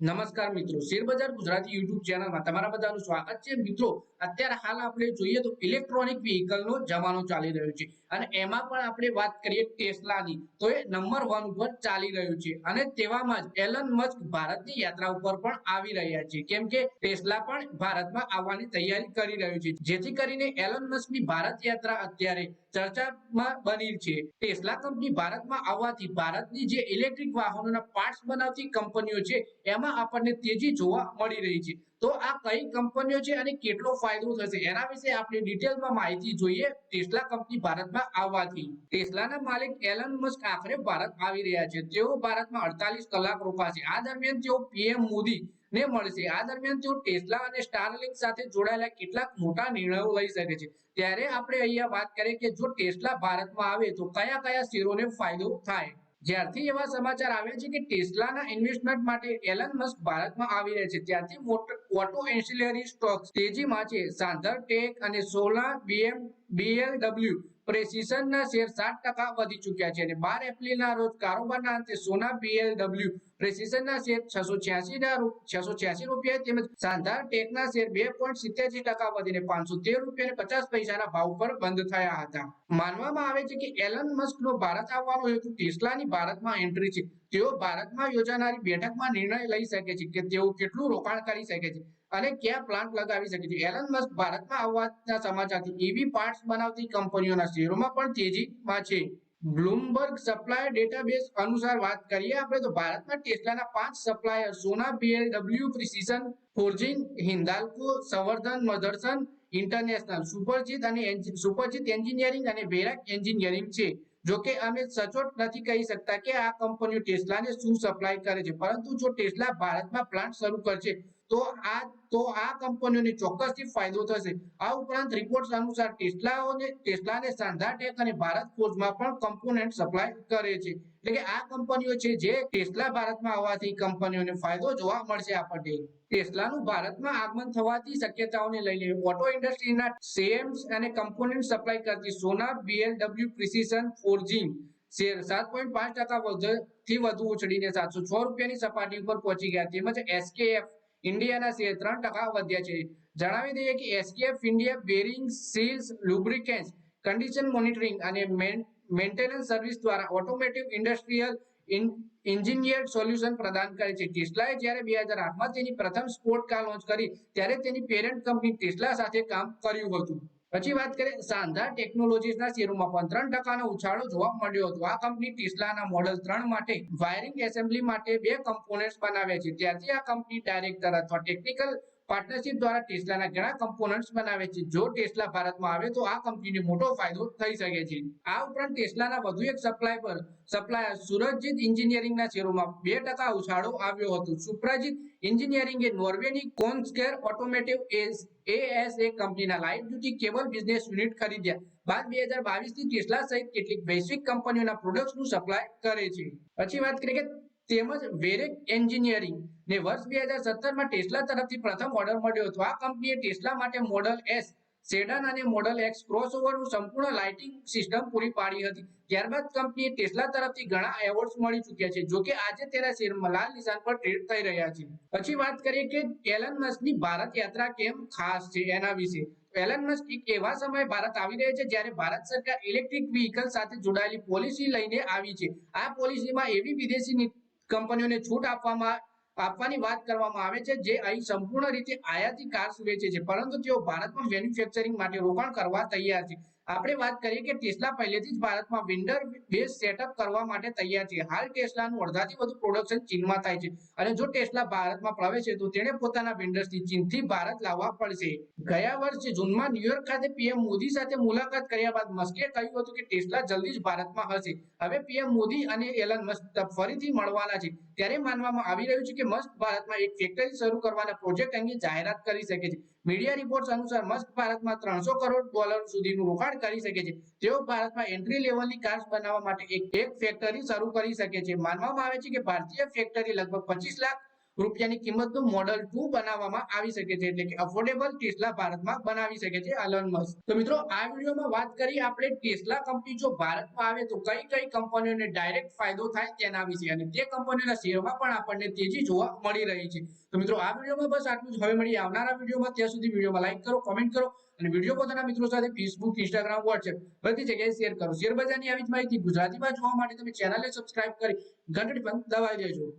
નમસ્કાર મિત્રો, શેરબજાર ગુજરાતી યુટ્યુબ ચેનલમાં તમારા બધાનું સ્વાગત છે. મિત્રો, અત્યારે હાલ આપણે જોઈએ તો ઇલેક્ટ્રોનિક વ્હીકલનો જમાનો ચાલી રહ્યો છે અને એમાં પણ આપણે વાત કરીએ ટેસ્લાની તો એ નંબર 1 ઉપર ચાલી રહ્યું છે અને તેવામાં જ એલન મસ્ક ભારતની યાત્રા ઉપર પણ આવી રહ્યા છે. કેમ કે ટેસ્લા પણ ભારતમાં આવવાની તૈયારી કરી રહ્યું છે, જેથી કરીને એલન મસ્કની ભારત યાત્રા અત્યારે ચર્ચામાં બની છે. ટેસ્લા કંપની ભારતમાં આવવાથી ભારતની જે ઇલેક્ટ્રિક વાહનોના પાર્ટ્સ બનાવતી કંપનીઓ છે એમાં આપણને તેજી જોવા મળી રહી છે. તો આ કઈ કંપનીઓ છે અને કેટલો ફાયદો થશે એના વિશે આપણે ડિટેલમાં માહિતી જોઈએ. ટેસ્લા કંપની ભારતમાં આવવાથી ટેસ્લાના માલિક એલન મસ્ક આખરે ભારત આવી રહ્યા છે. તેઓ ભારતમાં 48 કલાક રોકાશે. આ દરમિયાન તેઓ પીએમ મોદી ને મળશે. આ દરમિયાન તેઓ ટેસ્લા અને સ્ટારલિંક સાથે જોડાયેલા કેટલાક મોટા નિર્ણયો લઈ શકે છે. ત્યારે આપણે અહીંયા વાત કરીએ કે જો ટેસ્લા ભારતમાં આવે તો કયા કયા શેરોને ફાયદો થાય. જ્યારથી એવા સમાચાર આવ્યા છે કે ટેસ્લાના ઇન્વેસ્ટમેન્ટ માટે એલન મસ્ક ભારતમાં આવી રહ્યા છે, ત્યારથી ઓટો એન્સિલરી સ્ટોક્સ તેજીમાં છે. સાંધર ટેક અને સોલા બીએલડબ્લ્યુ પ્રેસિશનના શેર 7% વધી ચૂક્યા છે અને 12 એપ્રિલના રોજ કારોબારના અંતે સોના બીએલડબ્લ્યુ પ્રેસિશનના શેર 686 રૂપિયા તેમજ સાંધર ટેકના શેર 2.87% વધીને 513 રૂપિયા 50 પૈસાના ભાવ પર બંધ થયા હતા. માનવામાં આવે છે કે એલન મસ્કનો ભારત આવવાનો હેતુ ટેસ્લાની ભારતમાં એન્ટ્રી છે. તેઓ ભારતમાં યોજાનારી બેઠકમાં નિર્ણય લઈ શકે છે કે તેઓ કેટલું રોકાણ કરી શકે છે અને કયા પ્લાન્ટ લગાવી શકે છે. એલન મસ્ક ભારતમાં આવવાના સમાચારથી ઈવી પાર્ટ્સ બનાવતી કંપનીઓના શેરોમાં પણ તેજીમાં છે. બ્લૂમબર્ગ સપ્લાયર ડેટાબેઝ અનુસાર વાત કરીએ આપણે તો ભારતમાં ટેસ્લાના 5 સપ્લાયર સોના બીએલડબ્લ્યુ પ્રિસિશન ફોર્જિંગ, હિન્દાલ્કો, સંવર્ધન મધરસન ઇન્ટરનેશનલ, સુપરજીત એન્જિનિયરિંગ અને વેરાક એન્જિનિયરિંગ છે. જો કે અમે સચોટ નથી કહી શકતા કે આ કંપનીઓ ટેસ્લાને શું સપ્લાય કરે છે, પરંતુ જો ટેસ્લા ભારતમાં પ્લાન્ટ શરૂ કરશે તો આ કંપનીઓને ચોક્કસથી ફાયદો થશે. આ ઉપરાંત રિપોર્ટ્સ અનુસાર ટેસ્લાને સાંધા ટેક અને ભારત ફોર્જમાં પણ કમ્પોનન્ટ સપ્લાય કરે છે. એટલે કે આ કંપનીઓ છે જે ટેસ્લા ભારતમાં આવવાથી કંપનીઓને ફાયદો જોવા મળશે. આપણને ટેસ્લાનું ભારતમાં આગમન થવાથી શક્યતાઓને લઈને ઓટો ઇન્ડસ્ટ્રીના સેમ્સ અને કમ્પોનન્ટ સપ્લાય કરતી સોના બીએલડબ્લ્યુ પ્રિસિશન ફોર્જિંગ શેર 7.5% થી વધુ ઉછળીને 706 રૂપિયાની સપાટી ઉપર પહોંચી ગયા. તેમજ એસકેએફ ઇન્ડિયાના શેર 3% વધ્યા છે. જણાવી દઈએ કે SKF India bearings, seals, lubricants, condition monitoring અને મેન્ટેનન્સ સર્વિસ દ્વારા ઓટોમોટિવ ઇન્ડસ્ટ્રીયલ એન્જિનિયર્ડ સોલ્યુશન પ્રદાન કરે છે. ટેસ્લાએ જ્યારે 2008માં તેની પ્રથમ સ્પોર્ટ કાર લોન્ચ કરી ત્યારે તેની પેરેન્ટ કંપની ટેસ્લા સાથે કામ કર્યું હતું. પછી વાત કરીએ સાંધા ટેકનોલોજીસના શેરોમાં પણ 3%નો ઉછાળો જોવા મળ્યો હતો. આ કંપની ટેસ્લાના મોડલ 3 માટે વાયરિંગ એસેમ્બલી માટે 2 કમ્પોનન્ટ્સ બનાવે છે. ત્યારથી આ કંપની ડાયરેક્ટર અથવા ટેકનિકલ પાર્ટનરશિપ દ્વારા ટેસ્લાના ઘણા કમ્પોનન્ટ્સ બનાવે છે. જો ટેસ્લા ભારતમાં આવે તો આ કંપનીને મોટો ફાયદો થઈ શકે છે. આ ઉપરાંત ટેસ્લાના વધુ એક સપ્લાયર સુરજીત એન્જિનિયરિંગના શેરોમાં 2% ઉછાળો આવ્યો હતો. સુપ્રજીત એન્જિનિયરિંગે નોર્વેની કોન્સકેર ઓટોમોટિવ એએસએ કંપનીના light duty cable business unit ખરીદ્યા બાદ 2022થી ટેસ્લા સહિત કેટલીક વૈશ્વિક કંપનીઓના પ્રોડક્ટ્સનું સપ્લાય કરે છે. પછી વાત કરીએ કે તેમજ વેરેક એન્જિનિયરિંગ ને વર્ષ 2017માં ટેસ્લા તરફથી પ્રથમ ઓર્ડર મળ્યો હતો. આ કંપનીએ ટેસ્લા માટે મોડલ એસ સેડાન અને મોડલ એક્સ ક્રોસઓવરનું સંપૂર્ણ લાઇટિંગ સિસ્ટમ પૂરી પાડી હતી. ત્યારબાદ કંપનીએ ટેસ્લા તરફથી ઘણા એવોર્ડ્સ મળી ચૂક્યા છે. જો કે આજે તેના શેરમાં લાલ નિશાન પર ટ્રેડ થઈ રહ્યા છે. પછી વાત કરીએ કે એલન મસ્કની ભારત યાત્રા કેમ ખાસ છે એના વિશે. એલન મસ્ક એક એવા સમયે ભારત આવી રહ્યા છે જ્યારે ભારત સરકાર ઇલેક્ટ્રિક વ્હીકલ સાથે જોડાયેલી પોલિસી લઈને આવી છે. આ પોલિસીમાં એવી વિદેશી કંપનીઓને છૂટ આપવાની વાત કરવામાં આવે છે જે અહીં સંપૂર્ણ રીતે આયાતી કાર્સ વેચે છે, પરંતુ તેઓ ભારતમાં મેન્યુફેક્ચરિંગ માટે રોકાણ કરવા તૈયાર છે. આપણે વાત કરીએ કે ટેસ્લા પહેલેથી જ ભારતમાં વેન્ડર બેઝ સેટઅપ કરવા માટે તૈયાર છે. હાલ ટેસ્લાનું અડધાથી વધુ પ્રોડક્શન ચીનમાં થાય છે અને જો ટેસ્લા ભારતમાં પ્રવેશે તો તેણે પોતાના વેન્ડર્સથી ચીનથી ભારત લાવવા પડશે. ગયા વર્ષે જૂનમાં ન્યુયોર્ક ખાતે પીએમ મોદી સાથે મુલાકાત કર્યા બાદ મસ્કે કહ્યું હતું કે ટેસ્લા જલ્દી જ ભારતમાં હશે. હવે પીએમ મોદી અને એલન મસ્ક ફરીથી મળવાના છે. ત્યારે માનવામાં આવી રહ્યું છે કે મસ્ક ભારતમાં એક ફેક્ટરી શરૂ કરવાના પ્રોજેક્ટ અંગે જાહેરાત કરી શકે છે. મીડિયા રિપોર્ટ્સ અનુસાર મસ્ક ભારતમાં $300 કરોડ સુધીનું રોકાણ કરી શકે છે. તેઓ ભારતમાં એન્ટ્રી લેવલની કાર્સ બનાવવા માટે એક ફેક્ટરી શરૂ કરી શકે છે. માનવામાં આવે છે કે ભારતીય ફેક્ટરી લગભગ 25 લાખ રૂપિયાની કિંમતનું મોડલ 2 બનાવવામાં આવી શકે છે, એટલે કે અફોર્ડેબલ ટેસ્લા ભારતમાં બનાવી શકે છે એલન મસ્ક. તો મિત્રો આ વિડીયોમાં વાત કરી આપણે ટેસ્લા કંપની જો ભારતમાં આવે તો કઈ કઈ કંપનીઓને ડાયરેક્ટ ફાયદો થાય તેના વિશે, અને તે કંપનીઓના શેરમાં પણ આપણને તેજી જોવા મળી રહી છે. તો મિત્રો આ વિડીયોમાં બસ આટલું જ. હવે મળીએ આવનારા વિડીયોમાં. ત્યાં સુધી વિડીયોમાં લાઈક કરો, કોમેન્ટ કરો અને વિડીયો પોતાના મિત્રો સાથે ફેસબુક, ઇન્સ્ટાગ્રામ, વોટ્સએપ બધી જગ્યાએ શેર કરો. શેર બજારની આવી જ માહિતી ગુજરાતીમાં જોવા માટે તમે ચેનલને સબસ્ક્રાઇબ કરી ઘંટડી પણ દબાવી દેજો.